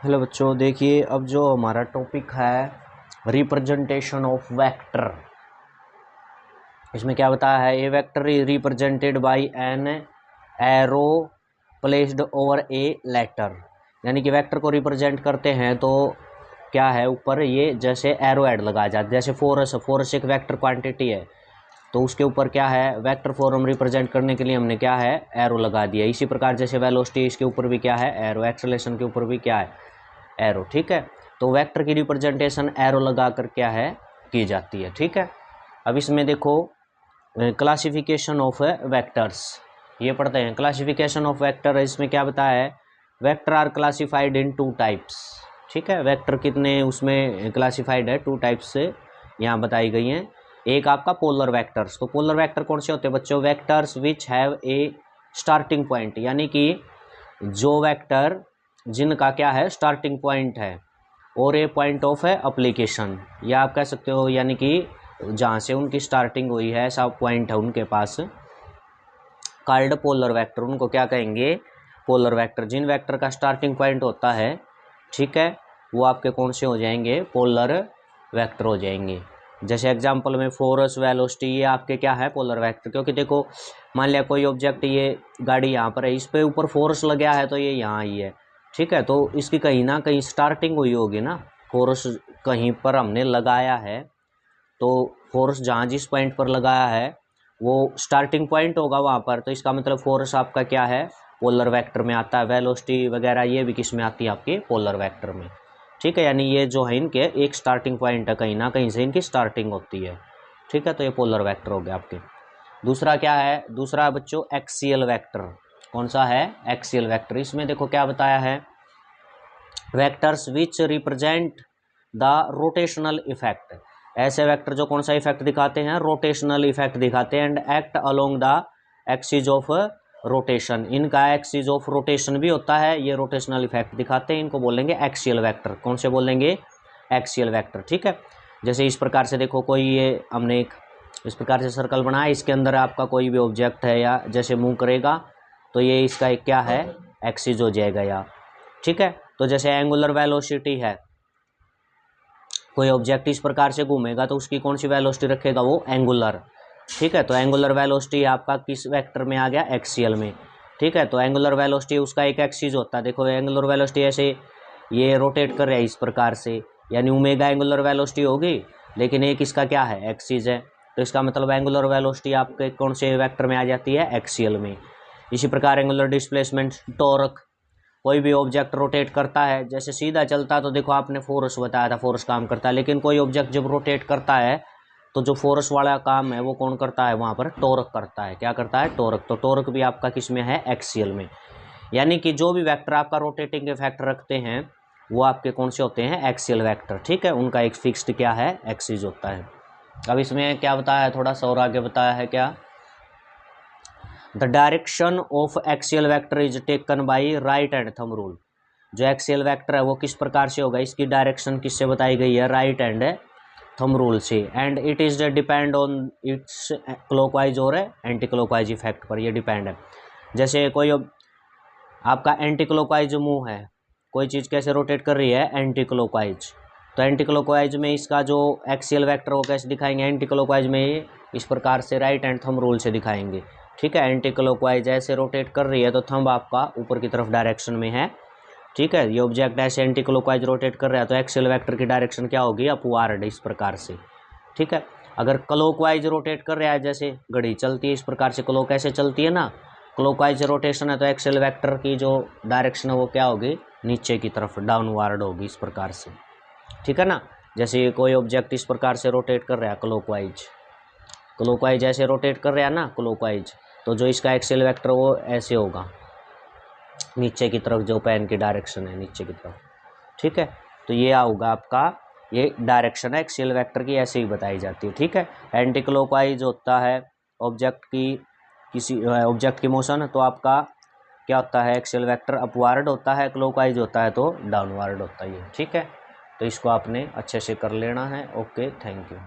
Hello बच्चों, देखिए अब जो हमारा टॉपिक है रिप्रेजेंटेशन ऑफ वेक्टर। इसमें क्या बताया है, a vector is represented by an arrow placed over a letter. यानी कि वेक्टर को रिप्रेजेंट करते हैं तो क्या है, ऊपर ये जैसे एरो ऐड लगाया जाता है। जैसे फोरस एक वेक्टर क्वांटिटी है तो उसके ऊपर क्या है, वेक्टर फॉर्म रिप्रेजेंट करने के लिए हमने क्या है, एरो लगा दिया। इसी प्रकार जैसे वेलोसिटी, इसके ऊपर भी क्या है, एरो। एक्सेलरेशन के ऊपर भी क्या है, एरो। ठीक है, तो वेक्टर की रिप्रेजेंटेशन एरो लगा कर क्या है, की जाती है। ठीक है, अब इसमें देखो क्लासिफिकेशन ऑफ वेक्टर्स, ये पढ़ते हैं। क्लासिफिकेशन ऑफ वेक्टर, इसमें क्या बताया है, vector are classified into types. ठीक है, वेक्टर कितने उसमें क्लासिफाइड है, टू टाइप्स से यहाँ बताई गई हैं। एक आपका पोलर वेक्टर्स। तो पोलर वेक्टर कौन से होते हैं बच्चों, vectors which have a starting point, यानी कि जो वेक्टर जिनका क्या है, स्टार्टिंग पॉइंट है और ए पॉइंट ऑफ है अप्लीकेशन, या आप कह सकते हो यानी कि जहाँ से उनकी स्टार्टिंग हुई है, ऐसा पॉइंट है उनके पास, कॉल्ड पोलर वेक्टर। उनको क्या कहेंगे, पोलर वेक्टर। जिन वेक्टर का स्टार्टिंग पॉइंट होता है, ठीक है, वो आपके कौन से हो जाएंगे, पोलर वेक्टर हो जाएंगे। जैसे एग्जांपल में फोर्स, वेलोसिटी, ये आपके क्या है, पोलर वेक्टर। क्योंकि देखो मान लिया कोई ऑब्जेक्ट, ये गाड़ी यहाँ पर है, इस पे ऊपर फोर्स लगा है तो ये यहाँ ही है। ठीक है, तो इसकी कहीं ना कहीं स्टार्टिंग हुई होगी ना, फोर्स कहीं पर हमने लगाया है, तो फोर्स जहाँ जिस पॉइंट पर लगाया है वो स्टार्टिंग पॉइंट होगा वहाँ पर, तो इसका मतलब फोर्स आपका क्या है, पोलर वेक्टर में आता है। वेलोसिटी वगैरह ये भी किस में आती है, आपके पोलर वेक्टर में। ठीक है, यानी ये जो है इनके एक स्टार्टिंग पॉइंट है, कहीं ना कहीं से इनकी स्टार्टिंग होती है। ठीक है, तो ये पोलर वेक्टर हो गया आपके। दूसरा क्या है, दूसरा बच्चों एक्सियल वेक्टर। कौन सा है, एक्सियल वेक्टर। इसमें देखो क्या बताया है, vectors which represent the rotational effect. ऐसे वेक्टर जो कौन सा इफेक्ट दिखाते हैं, रोटेशनल इफेक्ट दिखाते हैं। And act along the axis of rotation, इनका एक्सिस ऑफ रोटेशन भी होता है, ये रोटेशनल इफेक्ट दिखाते हैं, इनको बोलेंगे एक्सियल वेक्टर। कौन से बोलेंगे, एक्सियल वेक्टर। ठीक है, जैसे इस प्रकार से देखो, कोई ये हमने एक इस प्रकार से सर्कल बनाया, इसके अंदर आपका कोई भी ऑब्जेक्ट है, या जैसे मूव करेगा तो ये इसका एक क्या है, एक्सिस हो जाएगा या। ठीक है, तो जैसे एंगुलर वेलोसिटी है, कोई ऑब्जेक्ट इस प्रकार से घूमेगा तो उसकी कौन सी वेलोसिटी रखेगा, वो एंगुलर। ठीक है, तो एंगुलर वेलोसिटी आपका किस वेक्टर में आ गया, एक्सियल में। ठीक है, तो एंगुलर वेलोसिटी उसका एक एक्सिस होता है। देखो एंगुलर वेलोसिटी ऐसे ये रोटेट कर रहा है इस प्रकार से, यानी ओमेगा एंगुलर वेलोसिटी होगी, लेकिन एक इसका क्या है, एक्सिस है, तो इसका मतलब एंगुलर वेलोसिटी आपके कौन से वेक्टर में आ जाती है, एक्सियल में। इसी प्रकार एंगुलर डिस्प्लेसमेंट, टॉर्क, कोई भी ऑब्जेक्ट रोटेट करता है, जैसे सीधा चलता है तो देखो आपने फोर्स बताया था, फोर्स काम करता है, लेकिन कोई ऑब्जेक्ट जब रोटेट करता है तो जो फोर्स वाला काम है वो कौन करता है, वहाँ पर टॉर्क करता है। क्या करता है, टॉर्क। तो टॉर्क भी आपका किस में है, एक्सियल में। यानी कि जो भी वेक्टर आपका रोटेटिंग इफेक्ट रखते हैं वो आपके कौन से होते हैं, एक्सियल वेक्टर। ठीक है, उनका एक फिक्स्ड क्या है, एक्सिस होता है। अब इसमें क्या बताया है, थोड़ा सा और आगे बताया है क्या, the direction of axial vector is taken by right and thumb rule. जो एक्सियल वेक्टर है वो किस प्रकार से होगा, इसकी डायरेक्शन किससे बताई गई है, राइट एंड थंब रूल से। And it is depend on it's clockwise और एंटी क्लॉकवाइज इफेक्ट पर ये डिपेंड है। जैसे कोई आपका एंटी क्लॉकवाइज मूव है, कोई चीज़ कैसे रोटेट कर रही है, एंटी क्लॉकवाइज, तो एंटी क्लॉकवाइज में इसका जो एक्सियल वेक्टर वो कैसे दिखाएंगे, एंटी क्लॉकवाइज में ये इस प्रकार से राइट एंड थंब रूल से दिखाएंगे। ठीक है, एंटी क्लॉकवाइज ऐसे रोटेट कर रही है तो थंब आपका ऊपर की तरफ डायरेक्शन में है। ठीक है, ये ऑब्जेक्ट ऐसे एंटी क्लॉकवाइज रोटेट कर रहा है तो एक्सियल वेक्टर की डायरेक्शन क्या होगी, अपवार्ड, इस प्रकार से। ठीक है, अगर क्लॉकवाइज रोटेट कर रहा है, जैसे घड़ी चलती है इस प्रकार से, क्लॉक ऐसे चलती है ना, क्लॉकवाइज रोटेशन है तो एक्सियल वेक्टर की जो डायरेक्शन है वो क्या होगी, नीचे की तरफ, डाउनवार्ड होगी, इस प्रकार से। ठीक है ना, जैसे कोई ऑब्जेक्ट इस प्रकार से रोटेट कर रहा है क्लॉकवाइज, क्लॉकवाइज ऐसे रोटेट कर रहा है ना, क्लॉकवाइज, तो जो इसका एक्सियल वेक्टर वो ऐसे होगा, नीचे की तरफ, जो पेन की डायरेक्शन है नीचे की तरफ। ठीक है, तो ये होगा आपका, ये डायरेक्शन है एक्सियल वेक्टर की, ऐसे ही बताई जाती है। ठीक है, एंटी क्लॉकवाइज होता है ऑब्जेक्ट की, किसी ऑब्जेक्ट की मोशन, तो आपका क्या होता है, एक्सियल वेक्टर अपवार्ड होता है, क्लॉकवाइज होता है तो डाउनवार्ड होता है ये। ठीक है, तो इसको आपने अच्छे से कर लेना है। Okay, thank you.